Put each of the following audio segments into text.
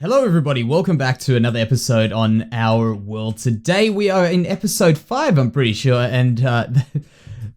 Hello everybody, welcome back to another episode on our world. Today we are in episode 5, I'm pretty sure, and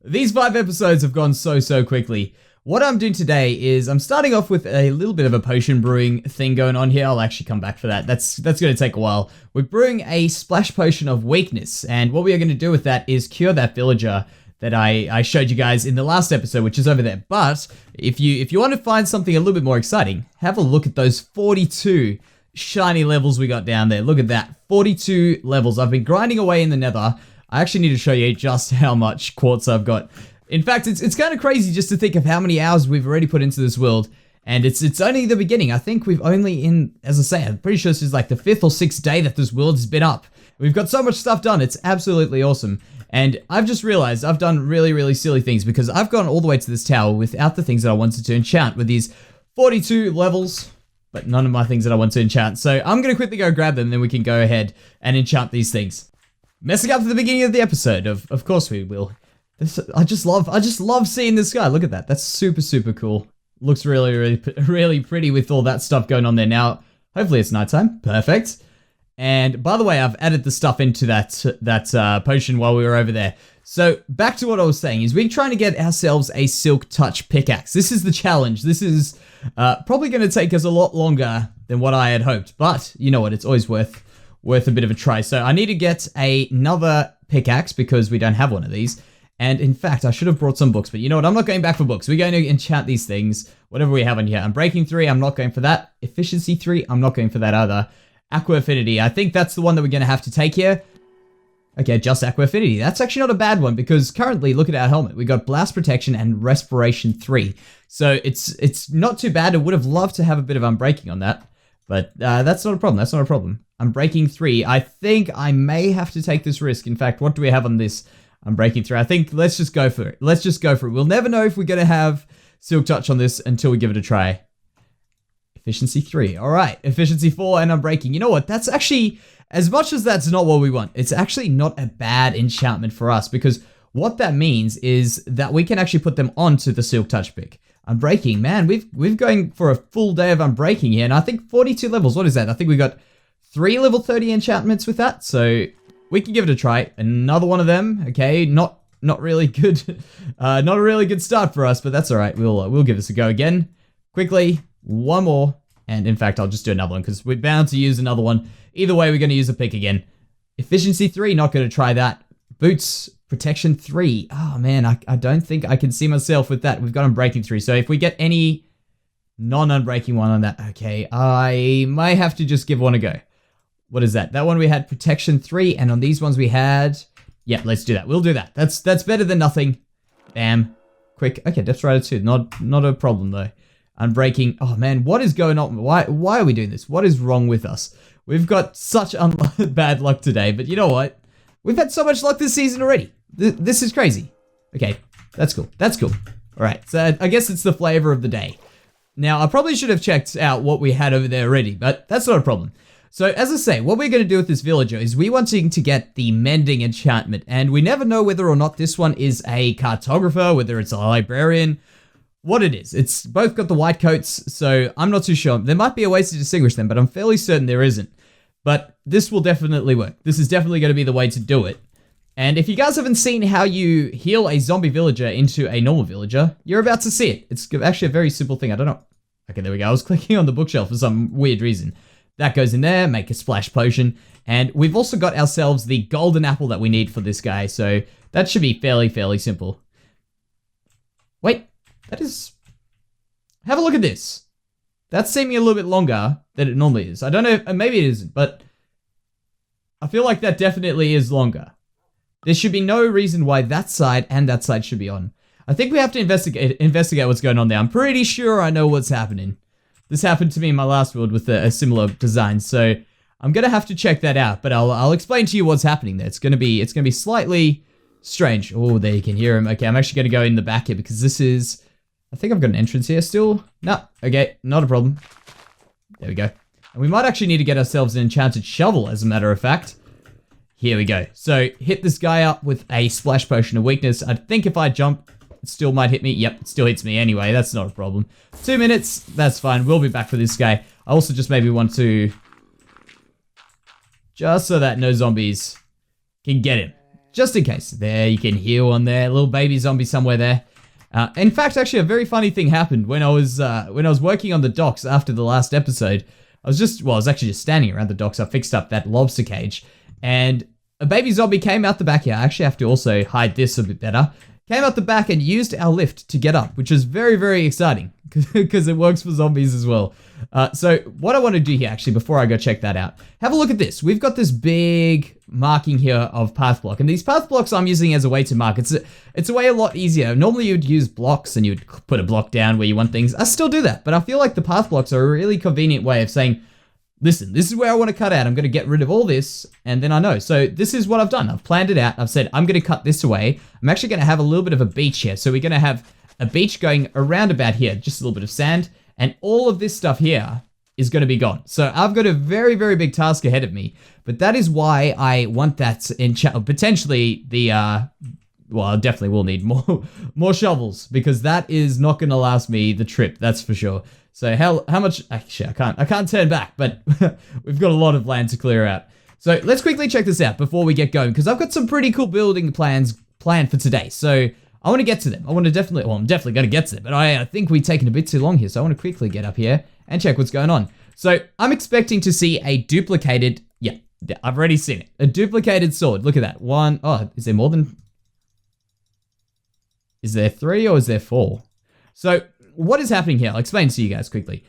these 5 episodes have gone so quickly. What I'm doing today is I'm starting off with a little bit of a potion brewing thing going on here. I'll actually come back for that. That's going to take a while. We're brewing a splash potion of weakness, and what we are going to do with that is cure that villager that I showed you guys in the last episode, which is over there. But if you want to find something a little bit more exciting, have a look at those 42 shiny levels we got down there. Look at that, 42 levels. I've been grinding away in the nether. I actually need to show you just how much quartz I've got. In fact, it's kind of crazy just to think of how many hours we've already put into this world, and it's only the beginning. I think we've only as I say, I'm pretty sure this is like the 5th or 6th day that this world has been up. We've got so much stuff done, it's absolutely awesome. And I've just realized I've done really silly things because I've gone all the way to this tower without the things that I wanted to enchant with these 42 levels, but none of my things that I want to enchant. So I'm going to quickly go grab them, then we can go ahead and enchant these things. Messing up to the beginning of the episode, of course we will. I just love seeing this guy. Look at that. That's super cool. Looks really pretty with all that stuff going on there. Now, hopefully it's nighttime. Perfect. And by the way, I've added the stuff into that potion while we were over there. So back to what I was saying is we're trying to get ourselves a silk touch pickaxe. This is the challenge. This is probably going to take us a lot longer than what I had hoped. But you know what? It's always worth a bit of a try. So I need to get another pickaxe because we don't have one of these. And in fact, I should have brought some books, but you know what? I'm not going back for books. We're going to enchant these things, whatever we have on here. Unbreaking 3, I'm not going for that. Efficiency 3, I'm not going for that either. Aqua Affinity, I think that's the one that we're going to have to take here. Okay, just Aqua Affinity. That's actually not a bad one because currently, look at our helmet. We got Blast Protection and Respiration 3. So it's not too bad. I would have loved to have a bit of Unbreaking on that, but that's not a problem. That's not a problem. Unbreaking 3, I think I may have to take this risk. In fact, what do we have on this? Unbreaking 3. I think let's just go for it. Let's just go for it. We'll never know if we're going to have Silk Touch on this until we give it a try. Efficiency 3. All right. Efficiency 4 and Unbreaking. You know what? That's actually, as much as that's not what we want, it's actually not a bad enchantment for us because what that means is that we can actually put them onto the Silk Touch pick. Unbreaking, man, we've going for a full day of Unbreaking here, and I think 42 levels. What is that? I think we got 3 level 30 enchantments with that, so we can give it a try. Another one of them. Okay, not really good. Not a really good start for us, but that's all right. We'll give this a go again. Quickly, one more. And in fact, I'll just do another one because we're bound to use another one. Either way, we're going to use a pick again. Efficiency 3, not going to try that. Boots, Protection 3. Oh man, I don't think I can see myself with that. We've got Unbreaking 3. So if we get any non-Unbreaking one on that, okay, I might have to just give one a go. What is that? That one we had Protection 3, and on these ones we had... Yeah, let's do that. We'll do that. That's better than nothing. Bam. Quick. Okay, Depth Rider 2. Not a problem, though. Unbreaking. Oh, man, what is going on? Why are we doing this? What is wrong with us? We've got such bad luck today, but you know what? We've had so much luck this season already. This is crazy. Okay, that's cool. That's cool. All right, so I guess it's the flavor of the day. Now, I probably should have checked out what we had over there already, but that's not a problem. So, as I say, what we're going to do with this villager is we're wanting to get the Mending enchantment, and we never know whether or not this one is a cartographer, whether it's a librarian, what it is. It's both got the white coats, so I'm not too sure. There might be a way to distinguish them, but I'm fairly certain there isn't. But this will definitely work. This is definitely going to be the way to do it. And if you guys haven't seen how you heal a zombie villager into a normal villager, you're about to see it. It's actually a very simple thing. I don't know. Okay, there we go. I was clicking on the bookshelf for some weird reason. That goes in there, make a splash potion. And we've also got ourselves the golden apple that we need for this guy. So that should be fairly simple. Wait, that is... Have a look at this. That's seeming a little bit longer than it normally is. I don't know, maybe it isn't, but I feel like that definitely is longer. There should be no reason why that side and that side should be on. I think we have to investigate what's going on there. I'm pretty sure I know what's happening. This happened to me in my last world with a similar design, so I'm gonna have to check that out. But I'll explain to you what's happening there. It's gonna be slightly strange. Oh, there you can hear him. Okay, I'm actually gonna go in the back here because this is. I think I've got an entrance here still. No, okay, not a problem. There we go. And we might actually need to get ourselves an enchanted shovel, as a matter of fact. Here we go. So hit this guy up with a splash potion of weakness. I think if I jump, it still might hit me. Yep, it still hits me anyway. That's not a problem. 2 minutes. That's fine. We'll be back for this guy. I also just maybe want to... just so that no zombies can get him. Just in case. There, you can hear one there. Little baby zombie somewhere there. In fact, actually, a very funny thing happened when I was working on the docks after the last episode. I was actually just standing around the docks. I fixed up that lobster cage, and a baby zombie came out the back here. I actually have to also hide this a bit better. Came out the back and used our lift to get up, which is very, very exciting because it works for zombies as well. So what I want to do here, actually, before I go check that out, have a look at this. We've got this big marking here of path block, and these path blocks I'm using as a way to mark. It's a way a lot easier. Normally you'd use blocks and you'd put a block down where you want things. I still do that, but I feel like the path blocks are a really convenient way of saying, listen, this is where I want to cut out. I'm going to get rid of all this, and then I know. So this is what I've done. I've planned it out. I've said, I'm going to cut this away. I'm actually going to have a little bit of a beach here. So we're going to have a beach going around about here, just a little bit of sand, and all of this stuff here is going to be gone. So I've got a very, very big task ahead of me, but that is why I want that potentially the, well, I definitely will need more shovels, because that is not going to last me the trip, that's for sure. So how much, actually I can't turn back, but we've got a lot of land to clear out. So let's quickly check this out before we get going, because I've got some pretty cool building plans planned for today. So I want to get to them. I'm definitely going to get to them, but I think we've taken a bit too long here. So I want to quickly get up here and check what's going on. So I'm expecting to see a duplicated, yeah, I've already seen it. A duplicated sword. Look at that. One, oh, is there more than, is there 3 or is there 4? So what is happening here? I'll explain to you guys quickly.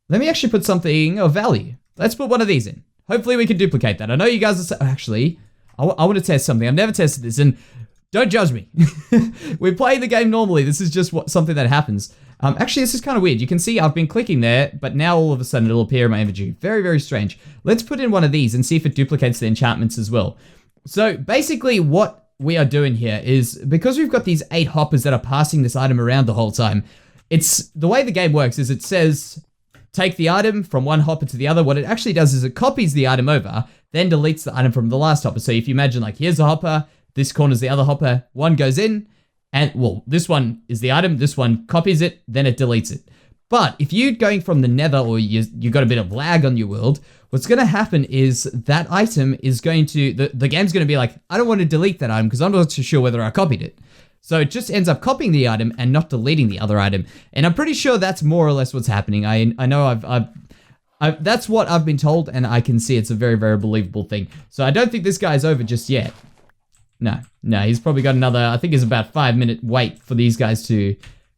Let me actually put something of value. Let's put one of these in. Hopefully we can duplicate that. I know you guys are, actually, I want to test something. I've never tested this, and don't judge me. We're playing the game normally. This is just something that happens. Actually, this is kind of weird. You can see I've been clicking there, but now all of a sudden it'll appear in my inventory. Very, very strange. Let's put in one of these and see if it duplicates the enchantments as well. So basically what we are doing here is, because we've got these 8 hoppers that are passing this item around the whole time, it's the way the game works is it says, take the item from one hopper to the other. What it actually does is it copies the item over, then deletes the item from the last hopper. So if you imagine, like, here's a hopper, this corner's the other hopper, one goes in, and, well, this one is the item, this one copies it, then it deletes it. But if you're going from the nether, or you got a bit of lag on your world, what's going to happen is that item is going to, the game's going to be like, I don't want to delete that item because I'm not too sure whether I copied it. So it just ends up copying the item and not deleting the other item. And I'm pretty sure that's more or less what's happening. I know that's what I've been told, and I can see it's a very, very believable thing. So I don't think this guy's over just yet. No, he's probably got another, I think it's about 5-minute wait for these guys to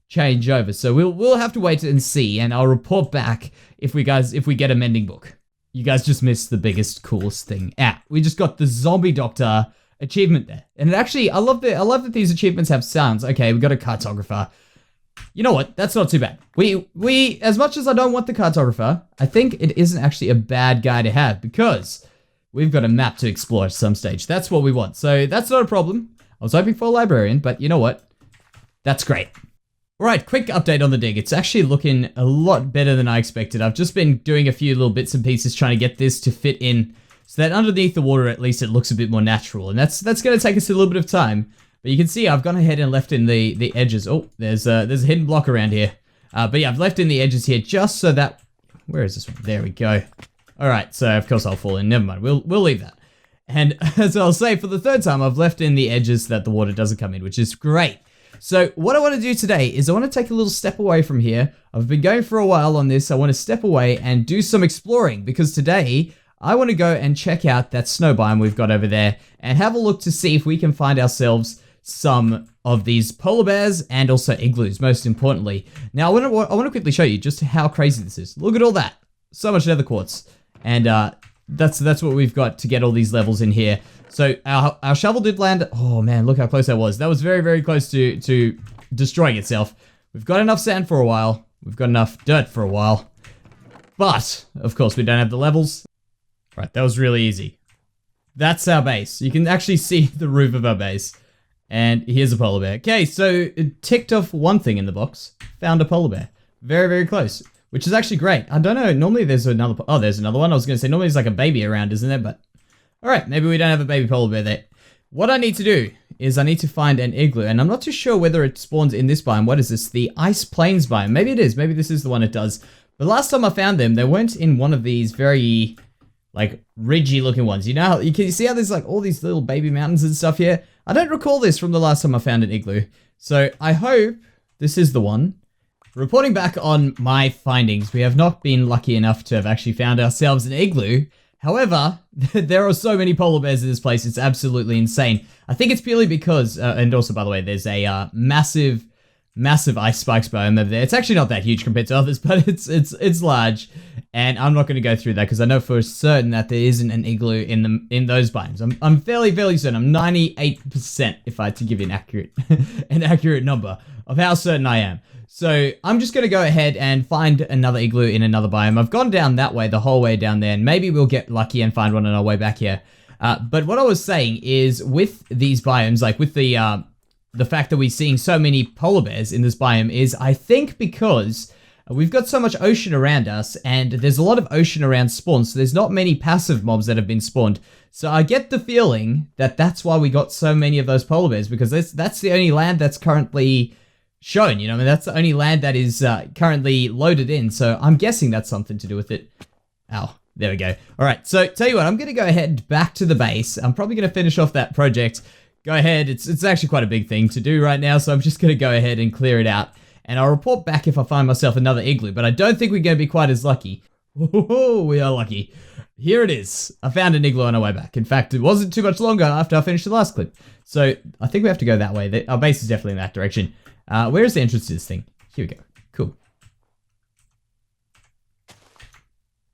change over. So we'll have to wait and see, and I'll report back if we get a mending book. You guys just missed the biggest, coolest thing. We just got the zombie doctor achievement there. And it actually, I love that these achievements have sounds. Okay, we got a cartographer. You know what? That's not too bad. We as much as I don't want the cartographer, I think it isn't actually a bad guy to have, because we've got a map to explore at some stage. That's what we want. So that's not a problem. I was hoping for a librarian, but you know what? That's great. All right, quick update on the dig. It's actually looking a lot better than I expected. I've just been doing a few little bits and pieces trying to get this to fit in so that underneath the water, at least it looks a bit more natural. And that's going to take us a little bit of time. But you can see I've gone ahead and left in the edges. Oh, there's a hidden block around here. But yeah, I've left in the edges here just so that... Where is this one? There we go. All right, so of course I'll fall in. Never mind, we'll leave that. And as I'll say, for the 3rd time, I've left in the edges so that the water doesn't come in, which is great. So what I want to do today is I want to take a little step away from here. I've been going for a while on this. I want to step away and do some exploring, because today I want to go and check out that snow biome we've got over there and have a look to see if we can find ourselves some of these polar bears and also igloos, most importantly. Now, I want to quickly show you just how crazy this is. Look at all that. So much nether quartz. And that's what we've got to get all these levels in here. So our shovel did land. Oh man, look how close that was. That was very, very close to destroying itself. We've got enough sand for a while. We've got enough dirt for a while. But, of course, we don't have the levels. Right, that was really easy. That's our base. You can actually see the roof of our base. And here's a polar bear. Okay, so it ticked off one thing in the box. Found a polar bear. Very, very close. Which is actually great. I don't know, normally there's another... Oh, there's another one. I was going to say, normally there's like a baby around, isn't there? But, alright, maybe we don't have a baby polar bear there. What I need to do is I need to find an igloo. And I'm not too sure whether it spawns in this biome. What is this? The ice plains biome. Maybe it is. Maybe this is the one it does. But last time I found them, they weren't in one of these very, like, ridgy looking ones. You know how, you see how there's like all these little baby mountains and stuff here? I don't recall this from the last time I found an igloo. So I hope this is the one. Reporting back on my findings, we have not been lucky enough to have actually found ourselves an igloo. However, there are so many polar bears in this place, it's absolutely insane. I think it's purely because, and also by the way, there's a massive ice spikes biome over there. It's actually not that huge compared to others, but it's large. And I'm not going to go through that because I know for certain that there isn't an igloo in those biomes. I'm fairly certain. I'm 98% if I had to give you an accurate number of how certain I am. So I'm just going to go ahead and find another igloo in another biome. I've gone down that way the whole way down there, and maybe we'll get lucky and find one on our way back here. But what I was saying is with these biomes, like with the fact that we're seeing so many polar bears in this biome is, I think, because we've got so much ocean around us and there's a lot of ocean around spawn, so there's not many passive mobs that have been spawned. So I get the feeling that that's why we got so many of those polar bears, because that's the only land that's currently shown, you know, I mean, that's the only land that is currently loaded in. So I'm guessing that's something to do with it. Ow. There we go. All right. So tell you what, I'm going to go ahead back to the base. I'm probably going to finish off that project. Go ahead. It's actually quite a big thing to do right now. So I'm just going to go ahead and clear it out. And I'll report back if I find myself another igloo. But I don't think we're going to be quite as lucky. Oh, we are lucky. Here it is. I found an igloo on our way back. In fact, it wasn't too much longer after I finished the last clip. So I think we have to go that way. Our base is definitely in that direction. Where is the entrance to this thing? Here we go. Cool.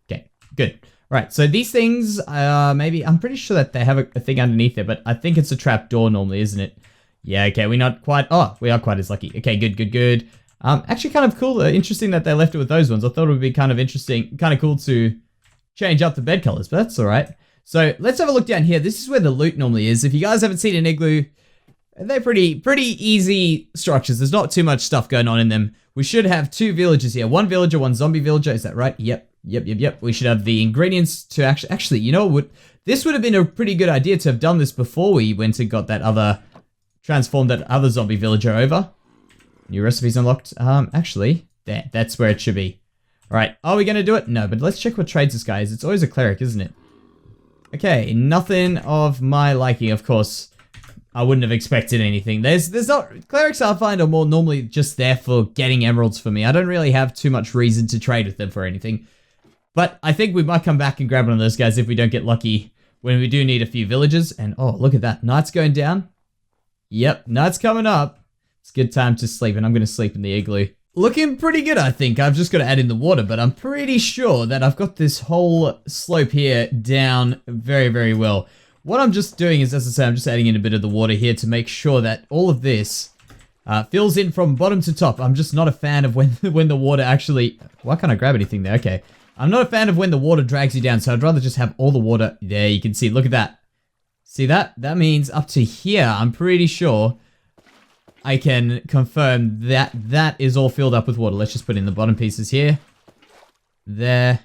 Okay, good. All right, so these things, maybe, I'm pretty sure that they have a thing underneath there, but I think it's a trap door normally, isn't it? Yeah, okay, we are quite as lucky. Okay, good. Actually kind of cool, interesting that they left it with those ones. I thought it would be kind of interesting, kind of cool to change up the bed colors, but that's all right. So let's have a look down here. This is where the loot normally is. If you guys haven't seen an igloo, they're pretty easy structures. There's not too much stuff going on in them. We should have 2 villagers here. 1 villager, 1 zombie villager. Is that right? Yep. We should have the ingredients to actually, you know what? This would have been a pretty good idea to have done this before we went and got transformed that other zombie villager over. New recipes unlocked. Actually, that's where it should be. All right. Are we going to do it? No, but let's check what trades this guy is. It's always a cleric, isn't it? Okay. Nothing of my liking, of course. I wouldn't have expected anything. There's not, clerics I find are more normally just there for getting emeralds for me. I don't really have too much reason to trade with them for anything. But I think we might come back and grab one of those guys if we don't get lucky when we do need a few villagers. And oh, look at that. Night's going down. Yep, night's coming up. It's a good time to sleep, and I'm going to sleep in the igloo. Looking pretty good, I think. I've just got to add in the water, but I'm pretty sure that I've got this whole slope here down very well. What I'm just doing is, as I say, I'm just adding in a bit of the water here to make sure that all of this fills in from bottom to top. I'm just not a fan of when the water actually... Why can't I grab anything there? Okay. I'm not a fan of when the water drags you down, so I'd rather just have all the water... There, you can see. Look at that. See that? That means up to here, I'm pretty sure I can confirm that that is all filled up with water. Let's just put in the bottom pieces here. There.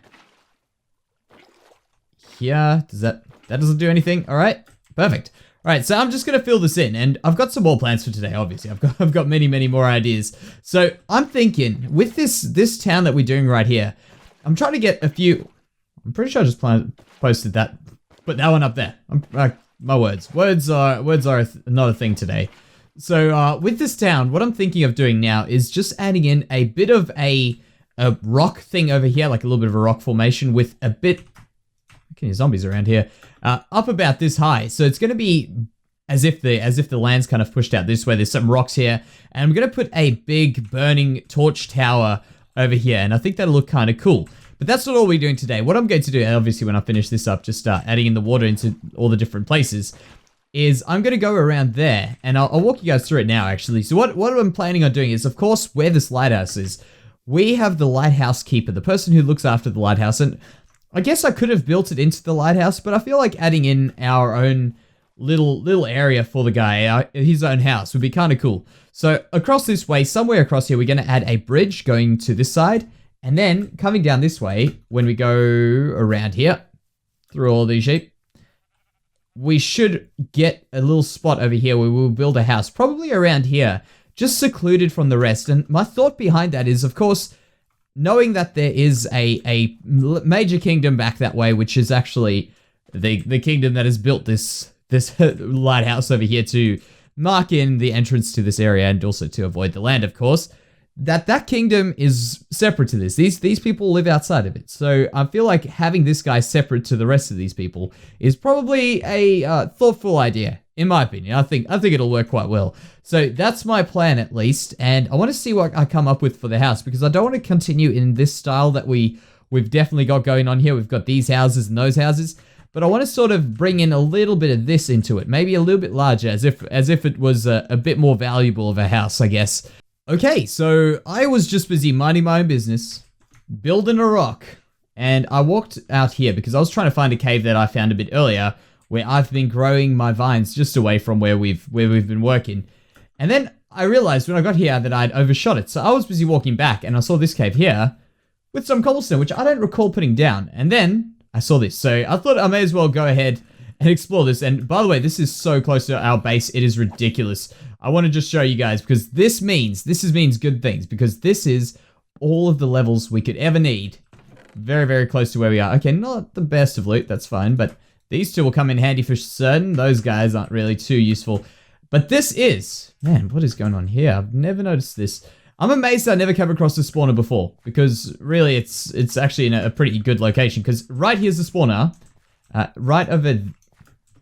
Here. That doesn't do anything. All right. Perfect. All right. So I'm just going to fill this in, and I've got some more plans for today. Obviously, I've got many more ideas. So I'm thinking with this town that we're doing right here, I'm trying to get a few. I'm pretty sure I just posted that. Put that one up there. My words. Words are not a thing today. So with this town, what I'm thinking of doing now is just adding in a bit of a rock thing over here, like a little bit of a rock formation with a bit. Can you zombies around here? Up about this high. So it's going to be as if the land's kind of pushed out this way. There's some rocks here, and I'm going to put a big burning torch tower over here, and I think that'll look kind of cool. But that's not all we're doing today. What I'm going to do, and obviously when I finish this up, just start adding in the water into all the different places, is I'm going to go around there, and I'll walk you guys through it now, actually. So what I'm planning on doing is, of course, where this lighthouse is, we have the lighthouse keeper, the person who looks after the lighthouse, and I guess I could have built it into the lighthouse, but I feel like adding in our own little area for the guy, his own house, would be kind of cool. So across this way, somewhere across here, we're going to add a bridge going to this side, and then coming down this way, when we go around here, through all these sheep, we should get a little spot over here where we'll build a house, probably around here, just secluded from the rest. And my thought behind that is, of course, knowing that there is a major kingdom back that way, which is actually the kingdom that has built this lighthouse over here to mark in the entrance to this area and also to avoid the land, of course, that kingdom is separate to this. These people live outside of it. So I feel like having this guy separate to the rest of these people is probably a thoughtful idea, in my opinion. I think it'll work quite well. So that's my plan, at least, and I want to see what I come up with for the house, because I don't want to continue in this style that we've definitely got going on here. We've got these houses and those houses, but I want to sort of bring in a little bit of this into it, maybe a little bit larger, as if it was a bit more valuable of a house, I guess. Okay, so I was just busy minding my own business, building a rock, and I walked out here because I was trying to find a cave that I found a bit earlier, where I've been growing my vines just away from where we've been working. And then I realized when I got here that I'd overshot it. So I was busy walking back and I saw this cave here with some cobblestone, which I don't recall putting down. And then I saw this. So I thought I may as well go ahead and explore this. And by the way, this is so close to our base. It is ridiculous. I want to just show you guys, because this means good things, because this is all of the levels we could ever need. Very, very close to where we are. Okay, not the best of loot. That's fine. But these two will come in handy for certain. Those guys aren't really too useful. But this is... Man, what is going on here? I've never noticed this. I'm amazed I never came across this spawner before. Because really, it's actually in a pretty good location. Because right here's the spawner. Right over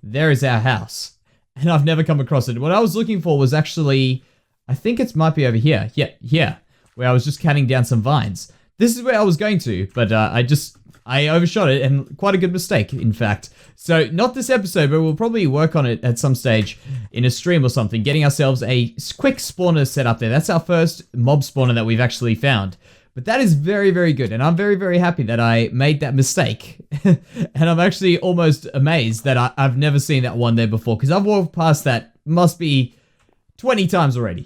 there is our house. And I've never come across it. What I was looking for was actually... I think it might be over here. Yeah, here. Where I was just cutting down some vines. This is where I was going to. But I overshot it, and quite a good mistake, in fact. So, not this episode, but we'll probably work on it at some stage in a stream or something, getting ourselves a quick spawner set up there. That's our first mob spawner that we've actually found. But that is very, very good, and I'm very, very happy that I made that mistake. And I'm actually almost amazed that I've never seen that one there before, because I've walked past that, must be 20 times already.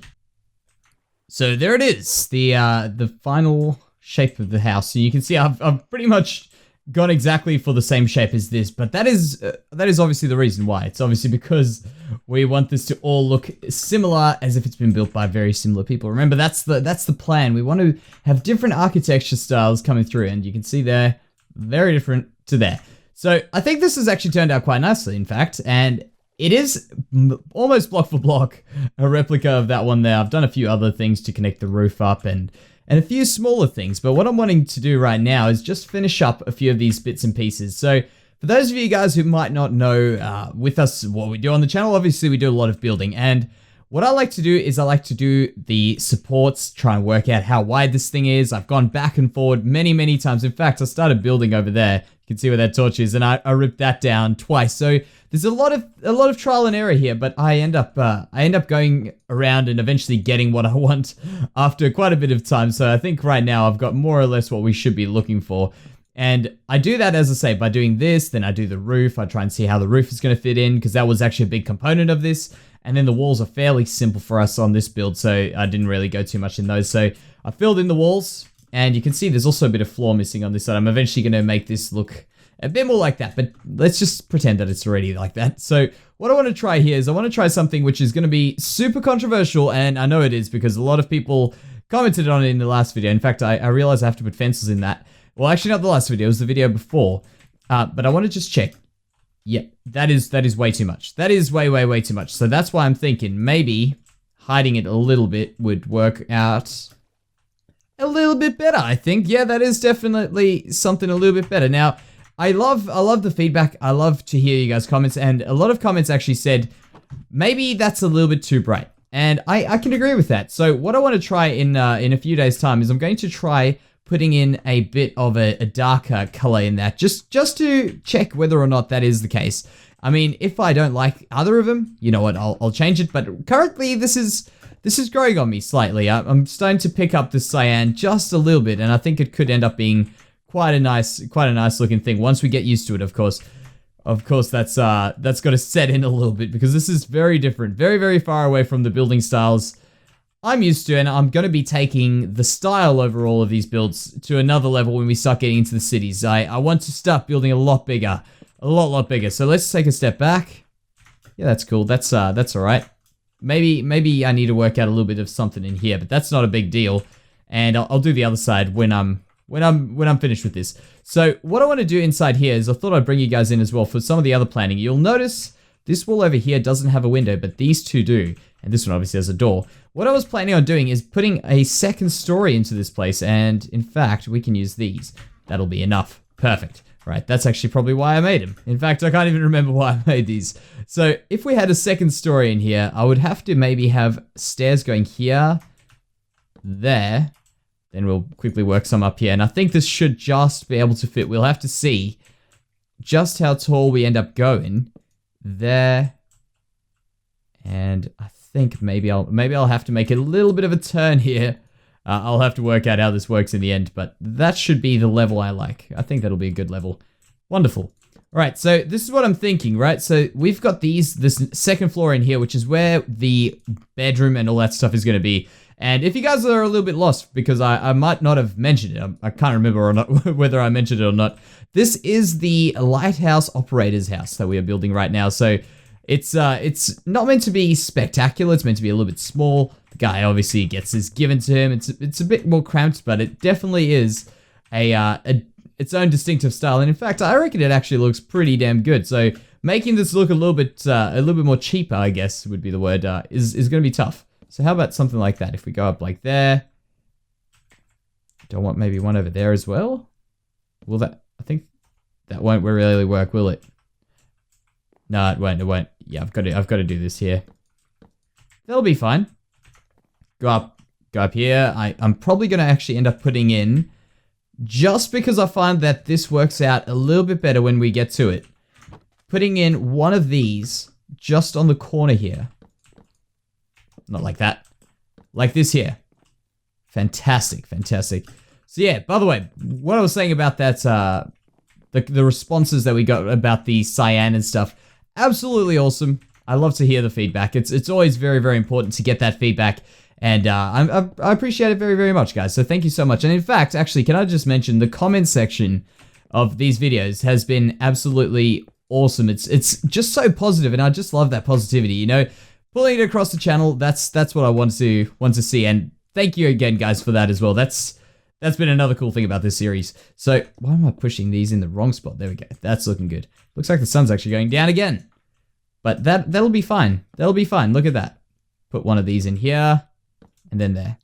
So, there it is, the final shape of the house. So you can see I've pretty much gone exactly for the same shape as this, but that is obviously the reason why. It's obviously because we want this to all look similar, as if it's been built by very similar people. Remember, that's the plan. We want to have different architecture styles coming through, and you can see they're very different to there. So I think this has actually turned out quite nicely, in fact, and it is almost block for block a replica of that one there. I've done a few other things to connect the roof up and a few smaller things, but what I'm wanting to do right now is just finish up a few of these bits and pieces. So for those of you guys who might not know with us what we do on the channel, obviously we do a lot of building, and what I like to do is I like to do the supports, try and work out how wide this thing is. I've gone back and forward many times. In fact, I started building over there. You can see where that torch is, and I ripped that down twice. So there's a lot of trial and error here, but I end up going around and eventually getting what I want after quite a bit of time. So I think right now I've got more or less what we should be looking for. And I do that, as I say, by doing this, then I do the roof. I try and see how the roof is going to fit in, because that was actually a big component of this. And then the walls are fairly simple for us on this build, so I didn't really go too much in those. So I filled in the walls, and you can see there's also a bit of floor missing on this side. I'm eventually going to make this look a bit more like that, but let's just pretend that it's already like that. So what I want to try here is I want to try something which is going to be super controversial, and I know it is because a lot of people commented on it in the last video. In fact, I realized I have to put fences in that. Well, actually not the last video, it was the video before. But I want to just check. Yeah, that is way too much. That is way too much. So that's why I'm thinking maybe hiding it a little bit would work out a little bit better, I think. Yeah, that is definitely something a little bit better. Now, I love the feedback. I love to hear you guys' comments, and a lot of comments actually said maybe that's a little bit too bright, and I can agree with that. So what I want to try in a few days' time is I'm going to try putting in a bit of a darker color in that, just to check whether or not that is the case. I mean, if I don't like either of them, you know what, I'll change it. But currently, this is growing on me slightly. I'm starting to pick up the cyan just a little bit, and I think it could end up being quite a nice looking thing once we get used to it. Of course, that's got to set in a little bit, because this is very different, very far away from the building styles I'm used to, and I'm going to be taking the style over all of these builds to another level when we start getting into the cities. I want to start building a lot bigger, a lot bigger. So let's take a step back. Yeah, that's cool. That's all right. Maybe I need to work out a little bit of something in here, but that's not a big deal. and I'll do the other side when I'm finished with this. So what I want to do inside here is I thought I'd bring you guys in as well for some of the other planning. You'll notice this wall over here doesn't have a window, but these two do. And this one obviously has a door. What I was planning on doing is putting a second story into this place. And in fact, we can use these. That'll be enough. Perfect. Right, that's actually probably why I made them. In fact, I can't even remember why I made these. So if we had a second story in here, I would have to maybe have stairs going here, there. Then we'll quickly work some up here. And I think this should just be able to fit. We'll have to see just how tall we end up going. There. And I think maybe I'll have to make a little bit of a turn here. I'll have to work out how this works in the end, but that should be the level I like. I think that'll be a good level. Wonderful. All right, so this is what I'm thinking, right? So we've got this second floor in here, which is where the bedroom and all that stuff is going to be. And if you guys are a little bit lost, because I might not have mentioned it, I can't remember or not whether I mentioned it or not. This is the lighthouse operator's house that we are building right now. So it's not meant to be spectacular. It's meant to be a little bit small. The guy obviously gets this given to him. It's a bit more cramped, but it definitely is its own distinctive style. And in fact, I reckon it actually looks pretty damn good. So making this look a little bit more cheaper, I guess would be the word, is going to be tough. So how about something like that? If we go up like there, don't want maybe one over there as well. Will that? I think that won't really work, will it? No, it won't. It won't. Yeah, I've got to do this here. That'll be fine. Go up here. I'm probably going to actually end up putting in, just because I find that this works out a little bit better when we get to it, putting in one of these just on the corner here. Not like that. Like this here. Fantastic, fantastic. So yeah, by the way, what I was saying about that, the responses that we got about the cyan and stuff, absolutely awesome. I love to hear the feedback. It's always very, very important to get that feedback. And I appreciate it very, very much, guys. So thank you so much. And in fact, actually, can I just mention the comment section of these videos has been absolutely awesome. It's just so positive, and I just love that positivity. You know, pulling it across the channel. That's what I want to see. And thank you again, guys, for that as well. That's been another cool thing about this series. So why am I pushing these in the wrong spot? There we go. That's looking good. Looks like the sun's actually going down again. But that'll be fine. That'll be fine. Look at that. Put one of these in here. And then there.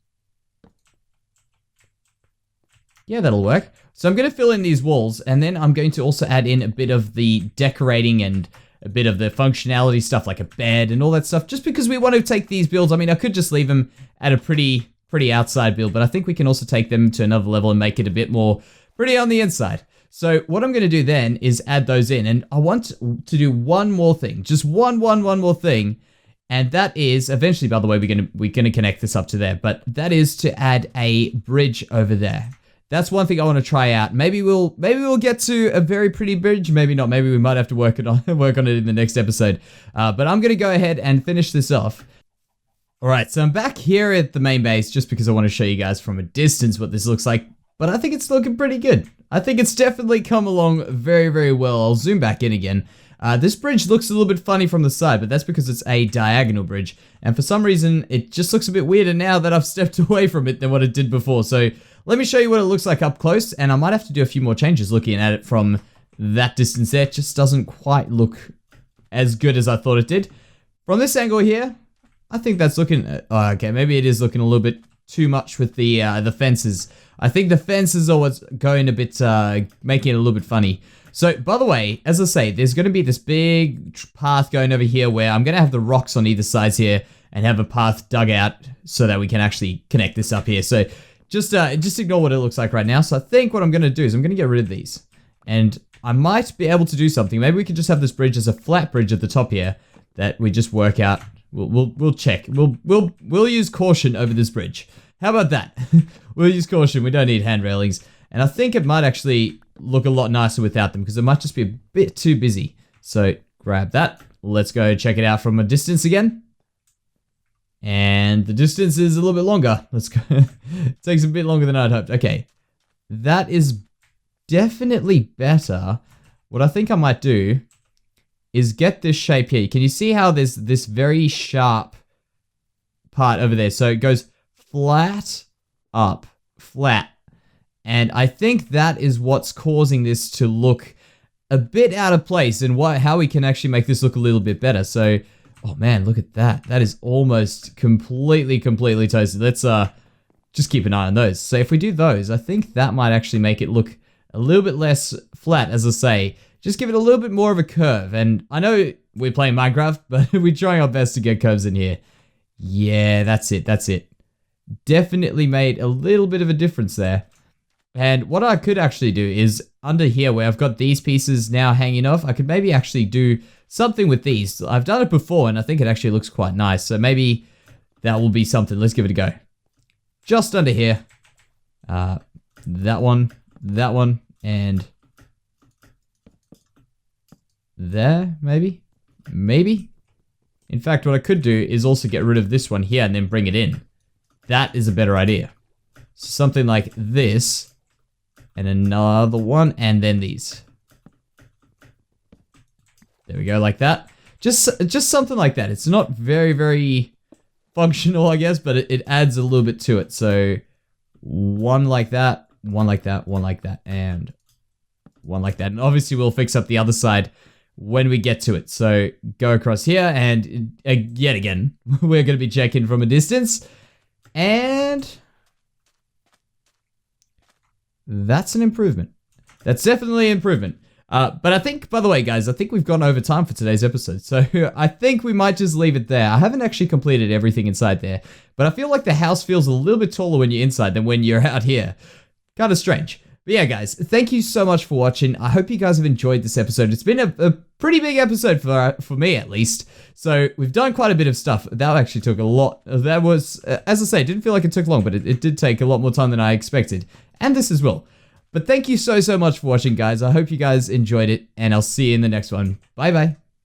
Yeah, that'll work. So I'm going to fill in these walls, and then I'm going to also add in a bit of the decorating and a bit of the functionality stuff, like a bed and all that stuff, just because we want to take these builds. I mean, I could just leave them at a pretty outside build, but I think we can also take them to another level and make it a bit more pretty on the inside. So what I'm going to do then is add those in, and I want to do one more thing, just one more thing. And that is, eventually, by the way, we're gonna connect this up to there, but that is to add a bridge over there. That's one thing I want to try out. Maybe we'll get to a very pretty bridge, maybe not. Maybe we might have to work on it in the next episode. But I'm gonna go ahead and finish this off. All right, so I'm back here at the main base just because I want to show you guys from a distance what this looks like. But I think it's looking pretty good. I think it's definitely come along very, very well. I'll zoom back in again. This bridge looks a little bit funny from the side, but that's because it's a diagonal bridge. And for some reason, it just looks a bit weirder now that I've stepped away from it than what it did before. So let me show you what it looks like up close, and I might have to do a few more changes looking at it from that distance there. It just doesn't quite look as good as I thought it did. From this angle here, I think that's looking... okay, maybe it is looking a little bit too much with the fences. I think the fences are what's going a bit... making it a little bit funny. So, by the way, as I say, there's going to be this big path going over here where I'm going to have the rocks on either sides here and have a path dug out so that we can actually connect this up here. So, just ignore what it looks like right now. So, I think what I'm going to do is I'm going to get rid of these. And I might be able to do something. Maybe we could just have this bridge as a flat bridge at the top here that we just work out. We'll check. We'll use caution over this bridge. How about that? We'll use caution. We don't need hand railings. And I think it might actually look a lot nicer without them because it might just be a bit too busy. So grab that. Let's go check it out from a distance again. And the distance is a little bit longer. Let's go. It takes a bit longer than I'd hoped. Okay. That is definitely better. What I think I might do is get this shape here. Can you see how there's this very sharp part over there? So it goes flat up flat. And I think that is what's causing this to look a bit out of place, and how we can actually make this look a little bit better. So, oh man, look at that. That is almost completely toasted. Let's just keep an eye on those. So if we do those, I think that might actually make it look a little bit less flat, as I say. Just give it a little bit more of a curve. And I know we're playing Minecraft, but we're trying our best to get curves in here. Yeah, that's it. Definitely made a little bit of a difference there. And what I could actually do is under here where I've got these pieces now hanging off, I could maybe actually do something with these. I've done it before and I think it actually looks quite nice. So maybe that will be something. Let's give it a go. Just under here. That one, and there, maybe. In fact, what I could do is also get rid of this one here and then bring it in. That is a better idea. So something like this. And another one, and then these. There we go, like that. Just something like that. It's not very functional, I guess, but it adds a little bit to it. So one like that, one like that, one like that, and one like that. And obviously we'll fix up the other side when we get to it. So go across here, and yet again, we're going to be checking from a distance. And that's an improvement. That's definitely an improvement. But I think, by the way, guys, I think we've gone over time for today's episode. So I think we might just leave it there. I haven't actually completed everything inside there, but I feel like the house feels a little bit taller when you're inside than when you're out here. Kind of strange. But yeah, guys, thank you so much for watching. I hope you guys have enjoyed this episode. It's been a pretty big episode for me, at least. So we've done quite a bit of stuff. That actually took a lot. That was, as I say, it didn't feel like it took long, but it did take a lot more time than I expected. And this as well. But thank you so much for watching, guys. I hope you guys enjoyed it, and I'll see you in the next one. Bye-bye.